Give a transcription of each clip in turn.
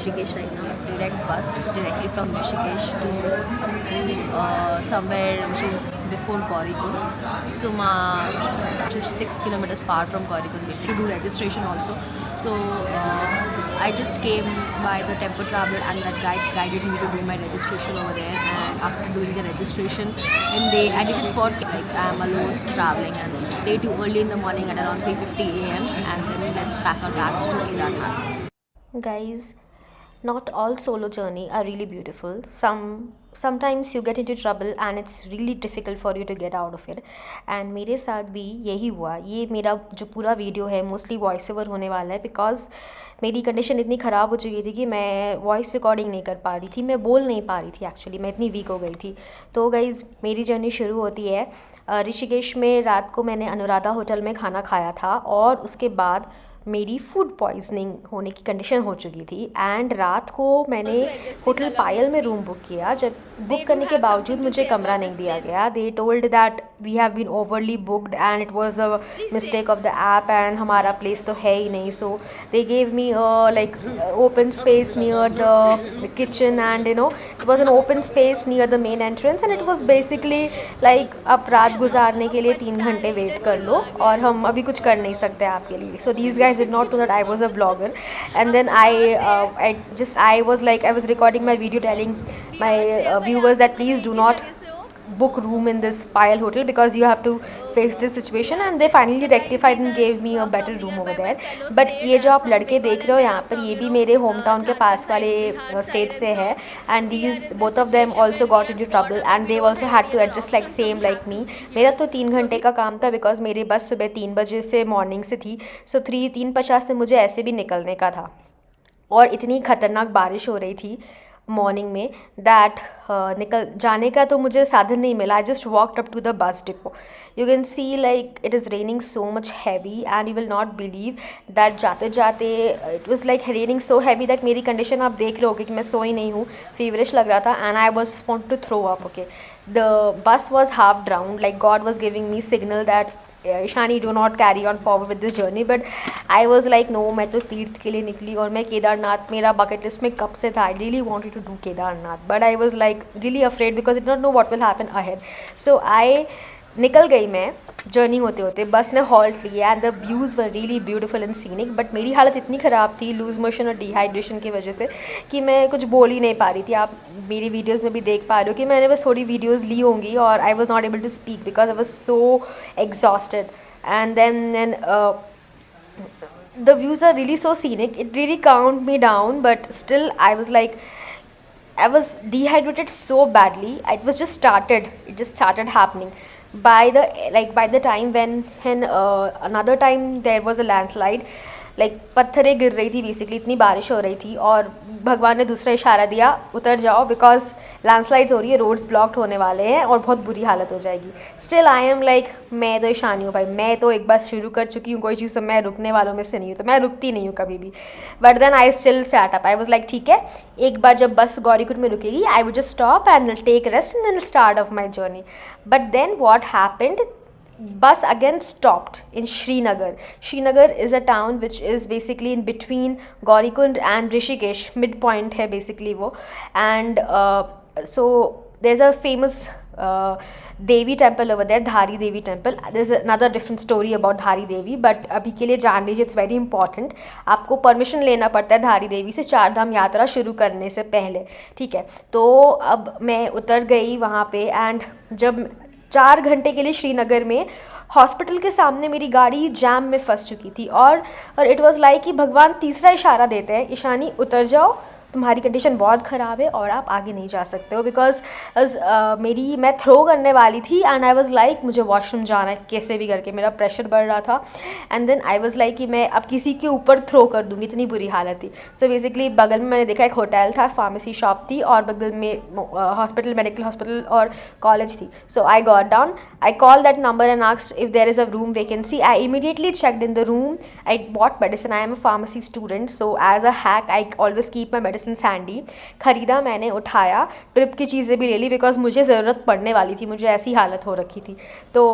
Rishikesh right now. Direct bus directly from Rishikesh to somewhere which is before Gaurikund. Suma, which is 6 kilometers far from Gaurikund basically. To do registration also. So I just came by the tempo traveler and that guide guided me to do my registration over there. And after doing the registration, and I did it for like I'm alone traveling and stay too early in the morning at around 3:50 a.m. and then let's pack our bags to Kedarnath. Guys, not all solo journey are really beautiful. Sometimes you get into trouble and it's really difficult for you to get out of it. And मेरे साथ भी यही हुआ. ये मेरा जो पूरा video है मोस्टली वॉइस ओवर होने वाला है बिकॉज मेरी कंडीशन इतनी ख़राब हो चुकी थी कि मैं वॉइस रिकॉर्डिंग नहीं कर पा रही थी, मैं बोल नहीं पा रही थी एक्चुअली, मैं इतनी वीक हो गई थी. तो गाइज़ मेरी जर्नी शुरू होती है ऋषिकेश में. रात को मैंने अनुराधा होटल में खाना खाया था और उसके बाद मेरी फूड पॉइजनिंग होने की कंडीशन हो चुकी थी. एंड रात को मैंने होटल पायल में रूम बुक किया. जब बुक करने के बावजूद मुझे कमरा नहीं दिया गया. They told that we have been overly booked and it was a mistake of the app and हमारा प्लेस तो है ही नहीं. So they gave me like open space near the kitchen and it was an open space near the main entrance and it was basically like आप रात गुजारने के लिए 3 घंटे वेट कर लो और हम अभी कुछ कर नहीं सकते आपके लिए. So these guys did not know that I was a vlogger, and then I was recording my video telling my viewers that please do not book room in this Payal hotel because you have to face this situation, and they finally rectified and gave me a better room over there. But ये जो आप लड़के देख रहे हो यहाँ पर, ये भी मेरे होम टाउन के पास वाले स्टेट से है. and these both of them also got into trouble and they also had to adjust like same like me. मेरा तो 3 घंटे का काम था बिकॉज मेरी बस सुबह 3 बजे से मॉर्निंग से थी. सो 3:50 से मुझे ऐसे भी निकलने का था और इतनी ख़तरनाक बारिश हो रही थी मॉर्निंग में दैट निकल जाने का तो मुझे साधन नहीं मिला. I just walked up to the bus depot. You can see like it is raining so much heavy and you will not believe that जाते जाते it was like raining so heavy that मेरी condition आप देख रहे होगे कि मैं सोई नहीं हूँ, फीवरिश लग रहा था and I was want to throw up. Okay, the bus was half drown like God was giving me signal that Ishani do not carry on forward with this journey. But I was like no, मैं तो तीर्थ के लिए निकली और मैं केदारनाथ मेरा bucket list में कब से था. I really wanted to do Kedarnath but I was like really afraid because I did not know what will happen ahead. So I निकल गई मैं जर्नी होते होते. बस ने हॉल्ट लिया and the views were really beautiful and scenic. But मेरी हालत इतनी ख़राब थी लूज मोशन और डिहाइड्रेशन की वजह से कि मैं कुछ बोल ही नहीं पा रही थी. आप मेरी वीडियोज़ में भी देख पा रहे हो कि मैंने बस थोड़ी वीडियोज़ ली होंगी और I was not able to speak because I was so exhausted. And then the views are really so scenic. It really calmed me down, but still I was like, I was dehydrated so badly. It just started happening by the time when another time there was a landslide. Like पत्थरें गिर रही थी basically, इतनी बारिश हो रही थी और भगवान ने दूसरा इशारा दिया उतर जाओ बिकॉज लैंडस्लाइड्स हो रही है, रोड्स ब्लॉक्ड होने वाले हैं और बहुत बुरी हालत हो जाएगी. स्टिल आई एम लाइक, मैं तो ईशानी हूँ भाई, मैं तो एक बार शुरू कर चुकी हूँ कोई चीज़ तो मैं रुकने वालों में से नहीं हूँ, तो मैं रुकती नहीं हूँ कभी भी. But then I still sat up. I was like ठीक है, एक बार जब बस गौरीकुंड में रुकेगी I would just stop and take rest and then start off my journey. But then what happened, bus again stopped in Srinagar. Srinagar is a town which is basically in between Gaurikund and Rishikesh. Midpoint है basically वो. And so there's a famous Devi temple over there, Dhari Devi temple. There's another different story about Dhari Devi, but अभी के लिए जान लीजिए, it's very important. आपको permission लेना पड़ता है धारी देवी से 4 धाम यात्रा शुरू करने से पहले. ठीक है, तो अब मैं उतर गई वहाँ पे एंड जब 4 घंटे के लिए श्रीनगर में हॉस्पिटल के सामने मेरी गाड़ी जैम में फंस चुकी थी और इट वाज लाइक कि भगवान तीसरा इशारा देते हैं, ईशानी उतर जाओ, तुम्हारी कंडीशन बहुत ख़राब है और आप आगे नहीं जा सकते हो. बिकॉज मैं थ्रो करने वाली थी एंड आई वाज लाइक मुझे वॉशरूम जाना है कैसे भी करके, मेरा प्रेशर बढ़ रहा था. And then I was like कि मैं अब किसी के ऊपर थ्रो कर दूँगी, इतनी बुरी हालत थी. सो बेसिकली बगल में मैंने देखा एक होटल था, फार्मेसी शॉप थी और बगल में हॉस्पिटल, मेडिकल हॉस्पिटल और कॉलेज थी. So I got down, I call that number and asked if there is a room vacancy. I immediately checked in the room. I bought medicine. I am a pharmacy student, so as a hack I always keep my medicine handy. ख़रीदा मैंने, उठाया, trip की चीज़ें भी ले ली because मुझे ज़रूरत पड़ने वाली थी, मुझे ऐसी हालत हो रखी थी. तो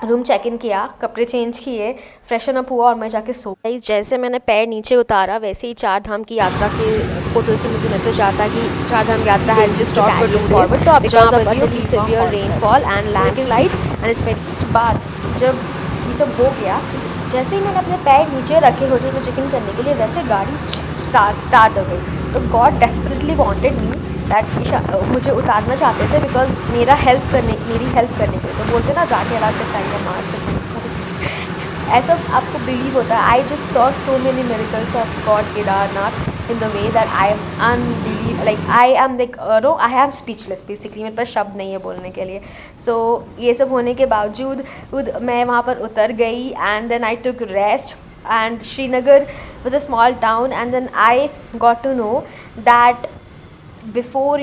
रूम चेक इन किया, कपड़े चेंज किए, फ्रेशन अप हुआ और मैं जाके सो गई। जैसे मैंने पैर नीचे उतारा वैसे ही 4 धाम की यात्रा के पोर्टल से मुझे मैसेज आता कि 4 धाम यात्रा है जस्ट स्टॉप फॉर 2 फॉरवर्ड। तो अब जहाँ पर really severe rainfall and landslides and it's very बाद जब ये सब हो गया, जैसे ही मैंने अपने पैर नीचे रखे होटल में चेक इन करने के लिए वैसे गाड़ी स्टार्ट हो गई। तो God desperately wanted me that मुझे उतारना चाहते थे बिकॉज मेरी हेल्प करने के लिए। तो बोलते ना जाके अल्लाह के साइड में मार सकते ऐसा आपको बिलीव होता है। I just saw so many miracles of God Kedarnath in the way that I am unbelief like I am speechless basically. मेरे पास शब्द नहीं है बोलने के लिए। सो ये सब होने के बावजूद मैं वहाँ पर उतर गई and then I took rest and Srinagar was a small town and then I got to know that before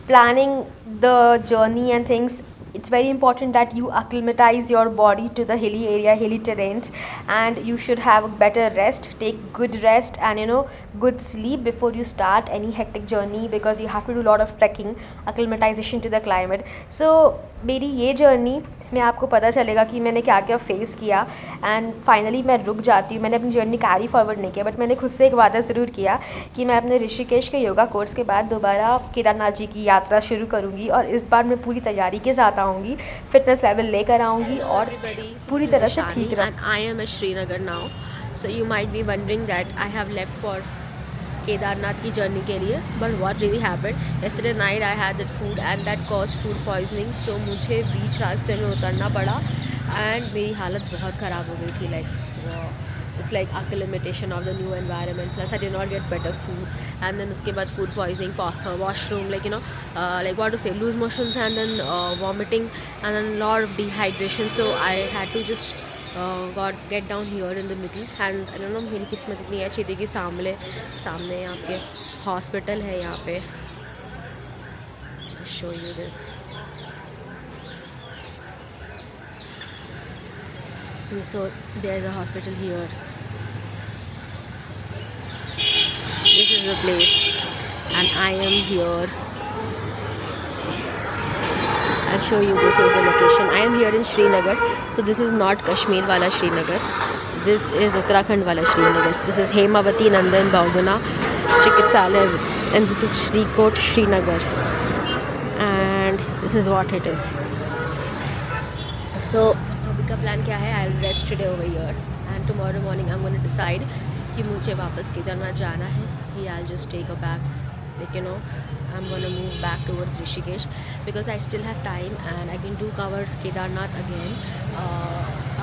planning the journey and things, it's very important that you acclimatize your body to the hilly area, hilly terrains, and you should have better rest, take good rest and good sleep before you start any hectic journey because you have to do a lot of trekking, acclimatization to the climate. So मेरी ये journey में आपको पता चलेगा कि मैंने क्या क्या फेस किया एंड फाइनली मैं रुक जाती हूँ। मैंने अपनी जर्नी कैरी फॉरवर्ड नहीं किया बट मैंने खुद से एक वादा ज़रूर किया कि मैं अपने ऋषिकेश के योगा कोर्स के बाद दोबारा केदारनाथ जी की यात्रा शुरू करूँगी और इस बार मैं पूरी तैयारी के साथ आऊँगी, फिटनेस लेवल लेकर आऊँगी और पूरी तरह से ठीक रहूँ। I am at Srinagar now, so you might be wondering that I have left for Kedarnath की जर्नी के लिए, but what really happened yesterday night I had that food and that cause food poisoning. So मुझे बीच रास्ते में उतरना पड़ा and मेरी हालत बहुत ख़राब हो गई थी। Like it's like acclimatation of the new environment plus I did not get better food and then उसके बाद food poisoning, washroom like like what to say, loose motions and then vomiting and then lot of dehydration. So I had to just get down here in the middle and I don't know मेरी किस्मत इतनी अच्छी थी कि सामने आपके hospital है यहाँ पे. show you this. So there's a hospital here. This is the place and I am here. I'll show you this is the location. I am here in Srinagar. So this is not Kashmir wala Srinagar. This is Uttarakhand wala Srinagar. So this is Hemavati Nandan Bahuguna Chikitsalaya and this is Shrikot Srinagar. And this is what it is. So अभी का plan क्या है? I'll rest today over here and tomorrow morning I'm going to decide कि मुझे वापस केदारनाथ जाना है या I'll just take a back, like I'm going to move back towards Rishikesh because I still have time and I can do cover Kedarnath again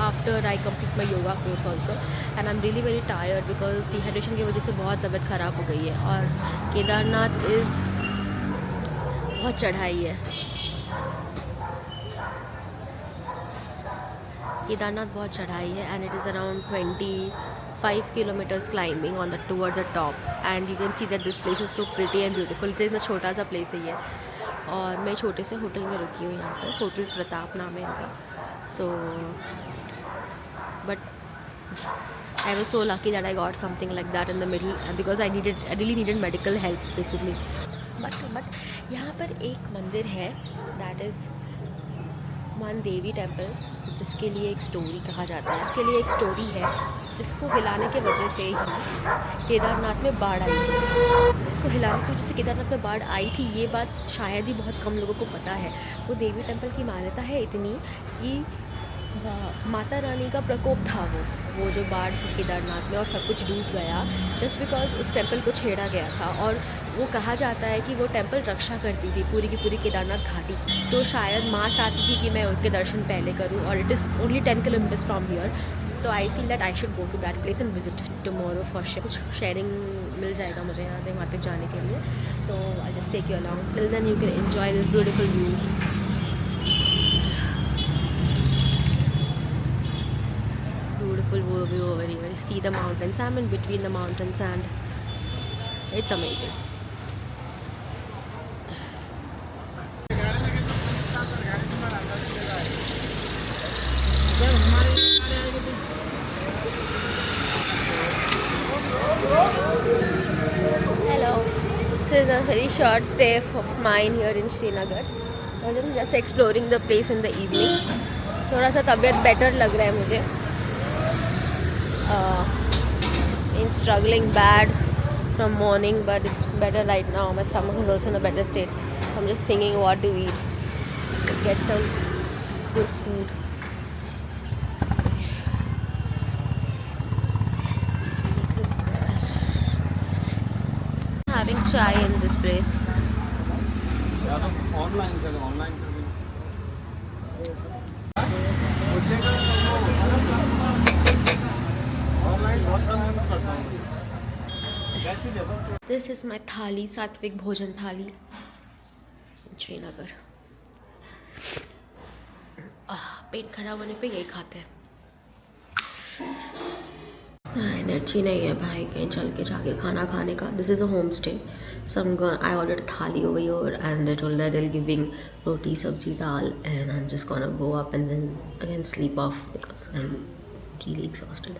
after I complete my yoga course also. And I'm really very tired because dehydration की वजह से बहुत तबीयत ख़राब हो गई है और केदारनाथ बहुत चढ़ाई है. केदारनाथ बहुत चढ़ाई है and it is around 25 kilometers climbing on the towards the top and you can see that this place is so pretty and beautiful. इतना छोटा सा प्लेस है ये और मैं छोटे से होटल में रुकी हूँ यहाँ पर. होटल प्रताप नाम है इनका. So but I was so lucky that I got something like that in the middle because I really needed medical help basically. But यहाँ पर एक मंदिर है that is मान देवी टेम्पल जिसके लिए एक स्टोरी कहा जाता है. इसके लिए एक स्टोरी है जिसको हिलाने के वजह से ही केदारनाथ में बाढ़ आई थी. इसको हिलाने की वजह से केदारनाथ में बाढ़ आई थी ये बात शायद ही बहुत कम लोगों को पता है. वो देवी टेम्पल की मान्यता है इतनी कि माता रानी का प्रकोप था वो जो बाढ़ थी केदारनाथ में और सब कुछ डूब गया जस्ट बिकॉज उस टेम्पल को छेड़ा गया था. और वो कहा जाता है कि वो टेम्पल रक्षा करती थी पूरी की पूरी केदारनाथ घाटी. तो शायद माँ चाहती थी कि मैं उनके दर्शन पहले करूँ और it is only 10 kilometres from here. तो I feel that I should go to that place and visit tomorrow for sure. कुछ शेयरिंग मिल जाएगा मुझे यहाँ से वहाँ तक जाने के लिए. तो I just take you along till then you can enjoy this beautiful view. Beautiful view over here. See the mountains. I'm in between the mountains and it's amazing. Hello. This is a very short stay of mine here in Srinagar. Just exploring the place in the evening. थोड़ा सा तबीयत better लग रहा है मुझे. In struggling bad from morning, but it's better right now. My stomach is also in a better state. I'm just thinking what to eat. Get some good food. Having chai in this place. This is my thali, सात्विक भोजन थाली, श्रीनगर. पेट खराब होने पे यही खाते हैं. Energy नहीं है भाई कहीं चल के जाके खाना खाने का. This is a home stay. So I ordered thali over here and they told that they're giving roti, sabzi, dal, and I'm just gonna go up and then again sleep off because I'm really exhausted.